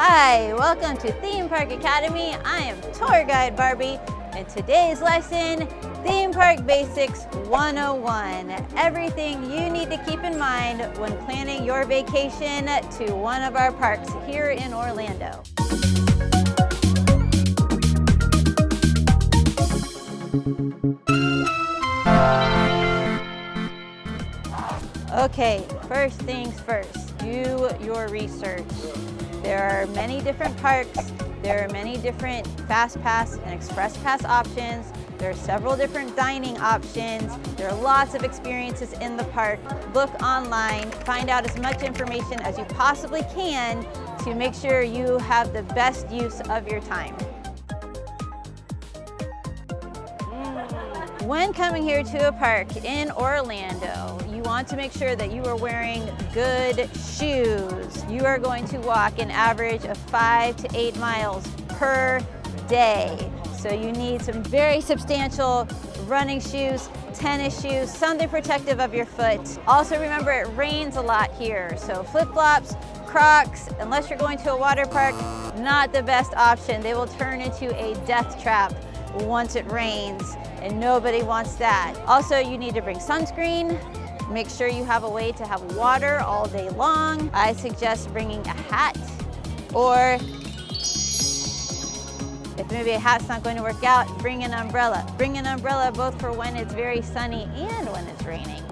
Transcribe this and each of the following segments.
Hi, welcome to Theme Park Academy. I am Tour Guide Barbie, and today's lesson, Theme Park Basics 101. Everything you need to keep in mind when planning your vacation to one of our parks here in Orlando. Okay, first things first, do your research. There are many different parks. There are many different Fast Pass and Express Pass options. There are several different dining options. There are lots of experiences in the park. Look online, find out as much information as you possibly can to make sure you have the best use of your time. When coming here to a park in Orlando, you want to make sure that you are wearing good shoes. You are going to walk an average of 5 to 8 miles per day. So you need some very substantial running shoes, tennis shoes, something protective of your foot. Also remember, it rains a lot here, so flip-flops, Crocs, unless you're going to a water park, not the best option. They will turn into a death trap once it rains, and nobody wants that. Also, you need to bring sunscreen. Make sure you have a way to have water all day long. I suggest bringing a hat, or if maybe a hat's not going to work out, bring an umbrella. Bring an umbrella both for when it's very sunny and when it's raining.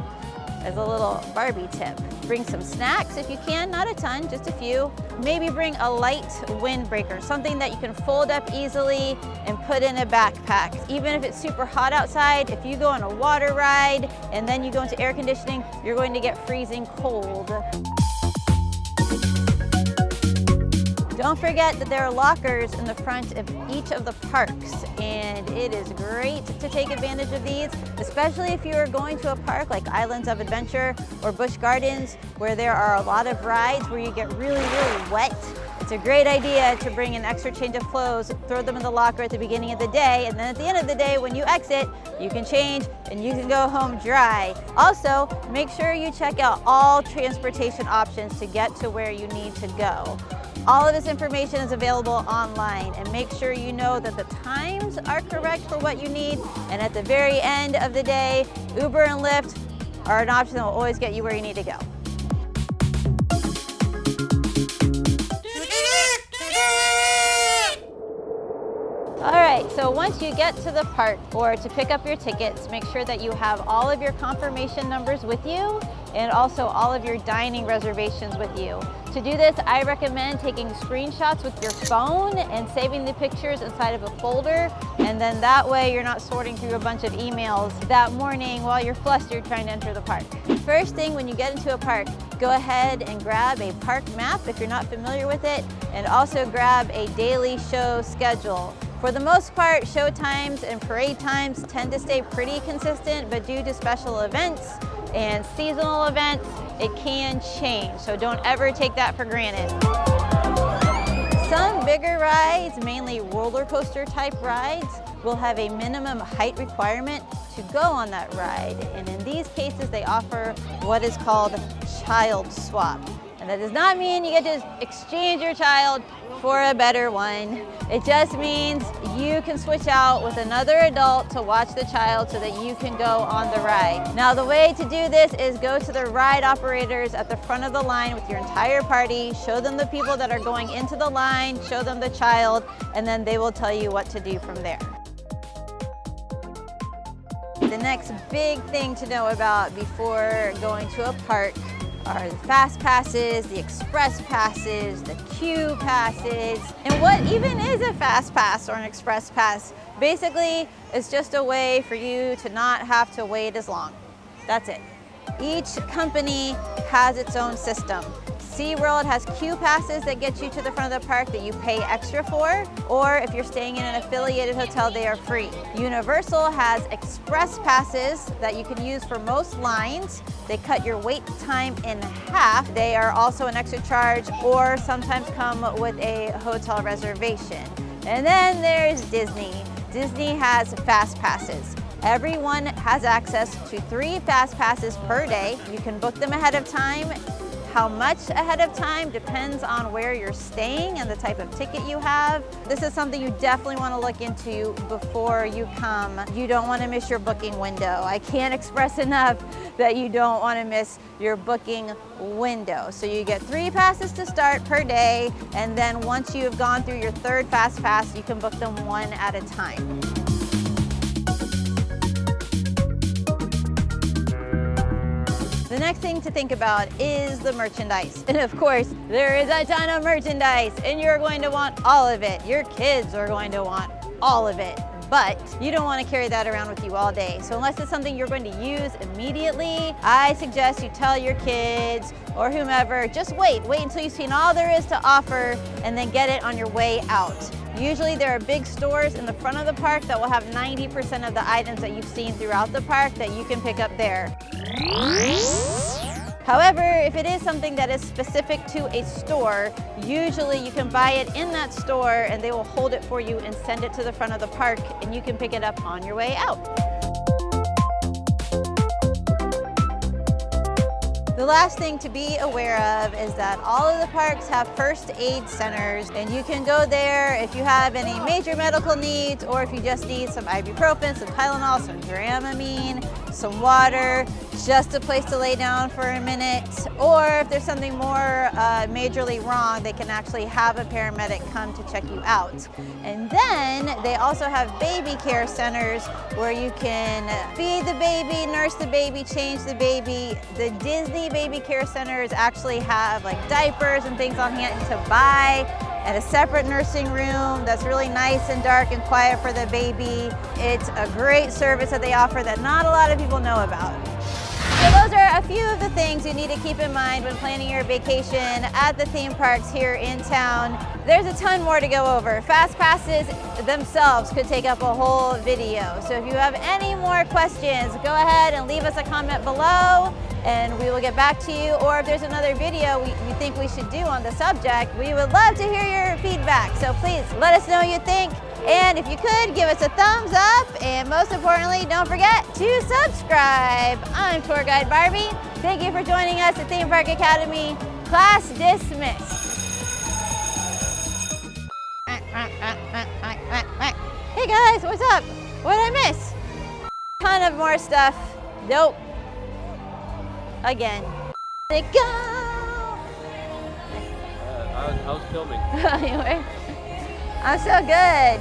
As a little Barbie tip. Bring some snacks if you can, not a ton, just a few. Maybe bring a light windbreaker, something that you can fold up easily and put in a backpack. Even if it's super hot outside, if you go on a water ride and then you go into air conditioning, you're going to get freezing cold. Don't forget that there are lockers in the front of each of the parks, and it is great to take advantage of these, especially if you are going to a park like Islands of Adventure or Busch Gardens, where there are a lot of rides where you get really, really wet. It's a great idea to bring an extra change of clothes, throw them in the locker at the beginning of the day, and then at the end of the day, when you exit, you can change and you can go home dry. Also, make sure you check out all transportation options to get to where you need to go. All of this information is available online, and make sure you know that the times are correct for what you need, and at the very end of the day, Uber and Lyft are an option that will always get you where you need to go. All right, so once you get to the park or to pick up your tickets, make sure that you have all of your confirmation numbers with you and also all of your dining reservations with you. To do this, I recommend taking screenshots with your phone and saving the pictures inside of a folder, and then that way you're not sorting through a bunch of emails that morning while you're flustered trying to enter the park. First thing when you get into a park, go ahead and grab a park map if you're not familiar with it, and also grab a daily show schedule. For the most part, show times and parade times tend to stay pretty consistent, but due to special events and seasonal events, it can change, so don't ever take that for granted. Some bigger rides, mainly roller coaster type rides, will have a minimum height requirement to go on that ride, and in these cases they offer what is called child swap. And that does not mean you get to exchange your child for a better one. It just means you can switch out with another adult to watch the child so that you can go on the ride. Now, the way to do this is go to the ride operators at the front of the line with your entire party, show them the people that are going into the line, show them the child, and then they will tell you what to do from there. The next big thing to know about before going to a park are the Fast Passes, the Express Passes, the Queue Passes. And what even is a Fast Pass or an Express Pass? Basically, it's just a way for you to not have to wait as long. That's it. Each company has its own system. SeaWorld has Queue Passes that get you to the front of the park that you pay extra for, or if you're staying in an affiliated hotel, they are free. Universal has Express Passes that you can use for most lines. They cut your wait time in half. They are also an extra charge or sometimes come with a hotel reservation. And then there's Disney. Disney has Fast Passes. Everyone has access to 3 Fast Passes per day. You can book them ahead of time. How much ahead of time depends on where you're staying and the type of ticket you have. This is something you definitely want to look into before you come. You don't want to miss your booking window. I can't express enough that you don't want to miss your booking window. So you get 3 passes to start per day, and then once you've gone through your 3rd fast pass, you can book them 1 at a time. The next thing to think about is the merchandise. And of course, there is a ton of merchandise and you're going to want all of it. Your kids are going to want all of it, but you don't want to carry that around with you all day. So unless it's something you're going to use immediately, I suggest you tell your kids or whomever, just wait until you've seen all there is to offer and then get it on your way out. Usually there are big stores in the front of the park that will have 90% of the items that you've seen throughout the park that you can pick up there. However, if it is something that is specific to a store, usually you can buy it in that store and they will hold it for you and send it to the front of the park and you can pick it up on your way out. The last thing to be aware of is that all of the parks have first aid centers, and you can go there if you have any major medical needs or if you just need some ibuprofen, some Tylenol, some Dramamine, some water, just a place to lay down for a minute, or if there's something more majorly wrong, they can actually have a paramedic come to check you out. And then they also have baby care centers where you can feed the baby, nurse the baby, change the baby. The Disney baby care centers actually have like diapers and things on hand to buy at a separate nursing room that's really nice and dark and quiet for the baby. It's a great service that they offer that not a lot of people know about. So those are a few of the things you need to keep in mind when planning your vacation at the theme parks here in town. There's a ton more to go over. Fast passes themselves could take up a whole video. So if you have any more questions, go ahead and leave us a comment below and we will get back to you. Or if there's another video you think we should do on the subject, we would love to hear your feedback. So please let us know what you think. And if you could, give us a thumbs up, and most importantly, don't forget to subscribe. I'm Tour Guide Barbie. Thank you for joining us at Theme Park Academy. Class dismissed. Hey guys, what's up? What did I miss? Ton of more stuff. Nope. Again. They go. I was filming. Anyway. I'm so good.